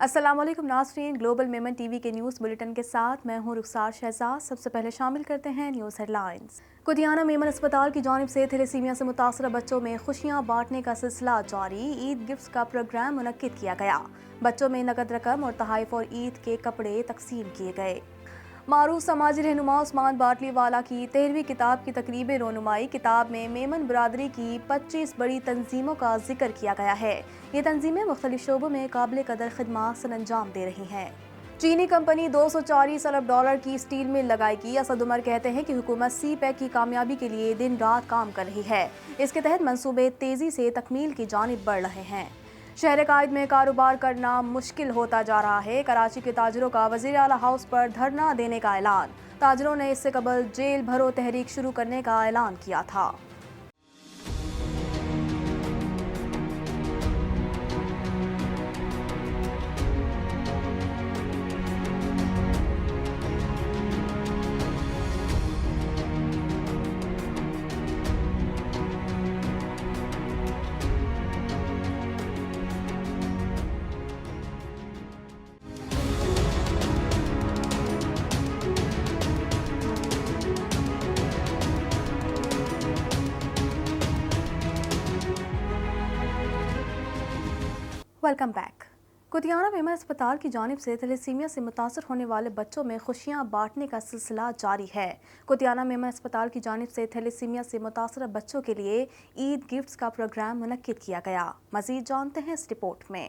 السلام علیکم ناظرین، گلوبل میمن ٹی وی کے نیوز بلیٹن کے ساتھ میں ہوں رخسار شہزاد۔ سب سے پہلے شامل کرتے ہیں نیوز ہیڈ لائنز۔ قدیانہ میمن اسپتال کی جانب سے تھیلیسیمیا سے متاثرہ بچوں میں خوشیاں بانٹنے کا سلسلہ جاری۔ عید گفٹس کا پروگرام منعقد کیا گیا۔ بچوں میں نقد رقم اور تحائف اور عید کے کپڑے تقسیم کیے گئے۔ معروف سماجی رہنما عثمان باٹلی والا کی 13ویں کتاب کی تقریب رونمائی۔ کتاب میں میمن برادری کی 25 بڑی تنظیموں کا ذکر کیا گیا ہے۔ یہ تنظیمیں مختلف شعبوں میں قابل قدر خدمات سر انجام دے رہی ہیں۔ چینی کمپنی 240 ارب ڈالر کی اسٹیل مل لگائے گی۔ اسد عمر کہتے ہیں کہ حکومت سی پیک کی کامیابی کے لیے دن رات کام کر رہی ہے۔ اس کے تحت منصوبے تیزی سے تکمیل کی جانب بڑھ رہے ہیں۔ شہر قائد میں کاروبار کرنا مشکل ہوتا جا رہا ہے۔ کراچی کے تاجروں کا وزیر اعلیٰ ہاؤس پر دھرنا دینے کا اعلان۔ تاجروں نے اس سے قبل جیل بھرو تحریک شروع کرنے کا اعلان کیا تھا۔ Welcome back. قدیانہ میمن اسپتال کی جانب سے تھیلیسیمیا سے متاثر ہونے والے بچوں میں خوشیاں بانٹنے کا سلسلہ جاری ہے۔ قدیانہ میمن اسپتال کی جانب سے تھیلیسیمیا سے متاثرہ بچوں کے لیے عید گفٹس کا پروگرام منعقد کیا گیا۔ مزید جانتے ہیں اس رپورٹ میں۔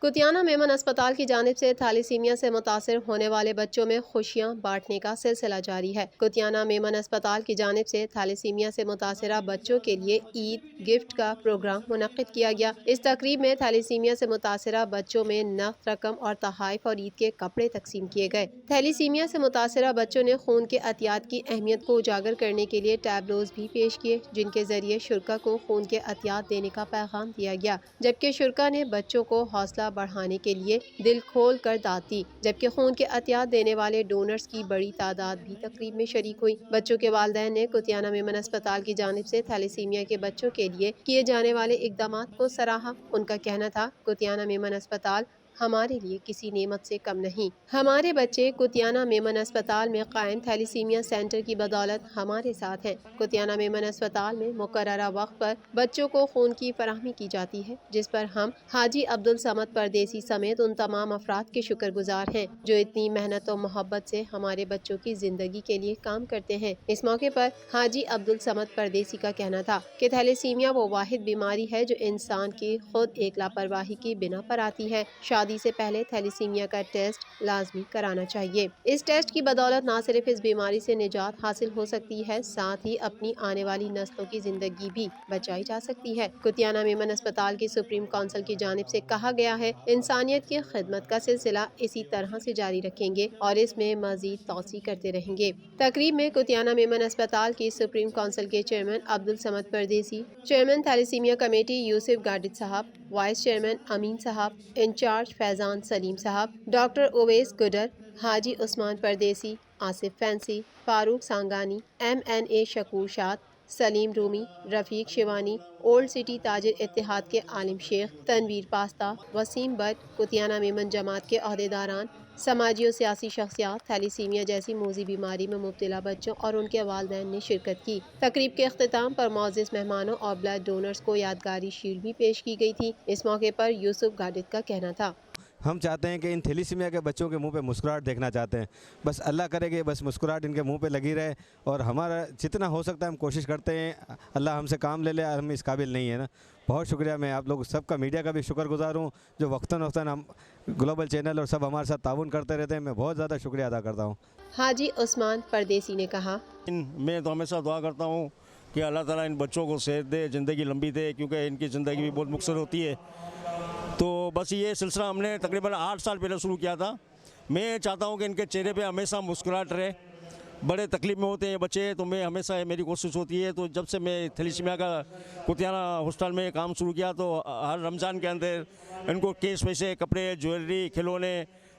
قدیانہ میمن اسپتال کی جانب سے تھیلیسیمیا سے متاثر ہونے والے بچوں میں خوشیاں بانٹنے کا سلسلہ جاری ہے۔ قدیانہ میمن اسپتال کی جانب سے تھیلیسیمیا سے متاثرہ بچوں کے لیے عید گفٹ کا پروگرام منعقد کیا گیا۔ اس تقریب میں تھیلیسیمیا سے متاثرہ بچوں میں نقد رقم اور تحائف اور عید کے کپڑے تقسیم کیے گئے۔ تھیلیسیمیا سے متاثرہ بچوں نے خون کے عطیات کی اہمیت کو اجاگر کرنے کے لیے ٹیبلوز بھی پیش کیے، جن کے ذریعے شرکاء کو خون کے عطیات دینے کا پیغام دیا گیا، جبکہ شرکاء نے بچوں کو حوصلہ بڑھانے کے لیے دل کھول کر داد دی، جبکہ خون کے عطیات دینے والے ڈونرز کی بڑی تعداد بھی تقریب میں شریک ہوئی۔ بچوں کے والدین نے قدیانہ میمن اسپتال کی جانب سے تھیلیسیمیا کے بچوں کے لیے کیے جانے والے اقدامات کو سراہا۔ ان کا کہنا تھا، قدیانہ میمن اسپتال ہمارے لیے کسی نعمت سے کم نہیں۔ ہمارے بچے قدیانہ میمن اسپتال میں قائم تھیلیسیمیا سینٹر کی بدولت ہمارے ساتھ ہیں۔ قدیانہ میمن اسپتال میں مقررہ وقت پر بچوں کو خون کی فراہمی کی جاتی ہے، جس پر ہم حاجی عبدالصمد پردیسی سمیت ان تمام افراد کے شکر گزار ہیں جو اتنی محنت و محبت سے ہمارے بچوں کی زندگی کے لیے کام کرتے ہیں۔ اس موقع پر حاجی عبدالصمد پردیسی کا کہنا تھا کہ تھیلیسیمیا وہ واحد بیماری ہے جو انسان کی خود ایک لاپرواہی کی بنا پر آتی ہے۔ شادی سے پہلے تھیلیسیمیا کا ٹیسٹ لازمی کرانا چاہیے۔ اس ٹیسٹ کی بدولت نہ صرف اس بیماری سے نجات حاصل ہو سکتی ہے، ساتھ ہی اپنی آنے والی نسلوں کی زندگی بھی بچائی جا سکتی ہے۔ قدیانہ میمن اسپتال کی سپریم کونسل کی جانب سے کہا گیا ہے، انسانیت کی خدمت کا سلسلہ اسی طرح سے جاری رکھیں گے اور اس میں مزید توسیع کرتے رہیں گے۔ تقریب میں قدیانہ میمن اسپتال کی سپریم کونسل کے chairman Abdussamad Pardesi, chairman thalassaemia committee Yusuf گاڈد صاحب، وائس چیئرمین امین صاحب، انچارج فیضان سلیم صاحب، ڈاکٹر اویس گڈر، حاجی عثمان پردیسی، آصف فینسی، فاروق سانگانی، MNA شکور شاد، سلیم رومی، رفیق شیوانی، اولڈ سٹی تاجر اتحاد کے عالم شیخ، تنویر پاستہ، وسیم بٹ، قدیانہ میمن جماعت کے عہدیداران، سماجی و سیاسی شخصیات، تھیلیسیمیا جیسی موذی بیماری میں مبتلا بچوں اور ان کے والدین نے شرکت کی۔ تقریب کے اختتام پر معزز مہمانوں اور بلڈ ڈونرز کو یادگاری شیلڈ بھی پیش کی گئی تھی۔ اس موقع پر یوسف گاڈد کا کہنا تھا، ہم چاہتے ہیں کہ ان تھیلیسیمیا کے بچوں کے منہ پہ مسکراہٹ دیکھنا چاہتے ہیں، بس اللہ کرے کہ بس مسکراہٹ ان کے منہ پہ لگی رہے، اور ہمارا جتنا ہو سکتا ہے ہم کوشش کرتے ہیں، اللہ ہم سے کام لے لے، ہم اس قابل نہیں ہیں نا۔ بہت شکریہ، میں آپ لوگ سب کا، میڈیا کا بھی شکر گزار ہوں جو وقتاً ہم گلوبل چینل اور سب ہمارے ساتھ تعاون کرتے رہتے ہیں، میں بہت زیادہ شکریہ ادا کرتا ہوں۔ حاجی عثمان پردیسی نے کہا، میں تو ہمیشہ دعا کرتا ہوں کہ اللہ تعالیٰ ان بچوں کو صحت دے، زندگی لمبی دے، کیونکہ ان کی زندگی بھی بہت مختصر ہوتی ہے۔ تو بس یہ سلسلہ ہم نے تقریباً 8 سال پہلے شروع کیا تھا۔ میں چاہتا ہوں کہ ان کے چہرے پہ ہمیشہ مسکراہٹ رہے۔ بڑے تکلیف میں ہوتے ہیں بچے، تو میں ہمیشہ میری کوشش ہوتی ہے، تو جب سے میں تھیلیسیمیا کا قدیانہ ہاسپٹل میں کام شروع کیا تو ہر رمضان کے اندر ان کو کیش پیسے، کپڑے، جویلری، کھلونے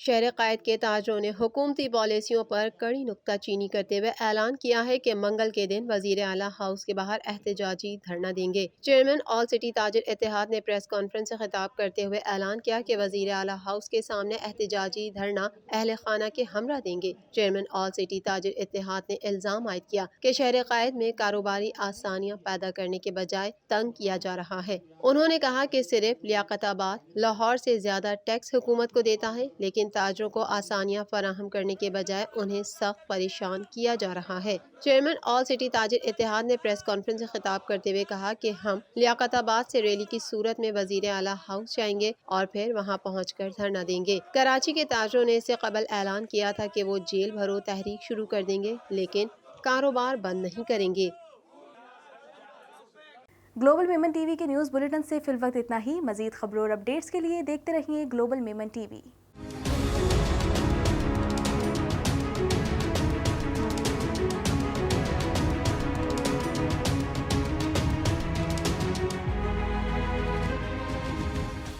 شہر قائد کے تاجروں نے حکومتی پالیسیوں پر کڑی نکتہ چینی کرتے ہوئے اعلان کیا ہے کہ منگل کے دن وزیر اعلیٰ ہاؤس کے باہر احتجاجی دھرنا دیں گے۔ چیئرمین آل سٹی تاجر اتحاد نے پریس کانفرنس سے خطاب کرتے ہوئے اعلان کیا کہ وزیر اعلیٰ ہاؤس کے سامنے احتجاجی دھرنا اہل خانہ کے ہمراہ دیں گے۔ چیئرمین آل سٹی تاجر اتحاد نے الزام عائد کیا کہ شہر قائد میں کاروباری آسانیاں پیدا کرنے کے بجائے تنگ کیا جا رہا ہے۔ انہوں نے کہا کہ صرف لیاقت آباد لاہور سے زیادہ ٹیکس حکومت کو دیتا ہے، لیکن تاجروں کو آسانیاں فراہم کرنے کے بجائے انہیں سخت پریشان کیا جا رہا ہے۔ چیئرمین آل سٹی تاجر اتحاد نے پریس کانفرنس سے خطاب کرتے ہوئے کہا کہ ہم لیاقت آباد سے ریلی کی صورت میں وزیر اعلیٰ ہاؤس جائیں گے اور پھر وہاں پہنچ کر دھرنا دیں گے۔ کراچی کے تاجروں نے اس سے قبل اعلان کیا تھا کہ وہ جیل بھرو تحریک شروع کر دیں گے، لیکن کاروبار بند نہیں کریں گے۔ گلوبل میمن ٹی وی کے نیوز بلیٹن سے فی الوقت اتنا ہی۔ مزید خبروں اور اپڈیٹس کے لیے دیکھتے رہیے گلوبل میمن ٹی وی۔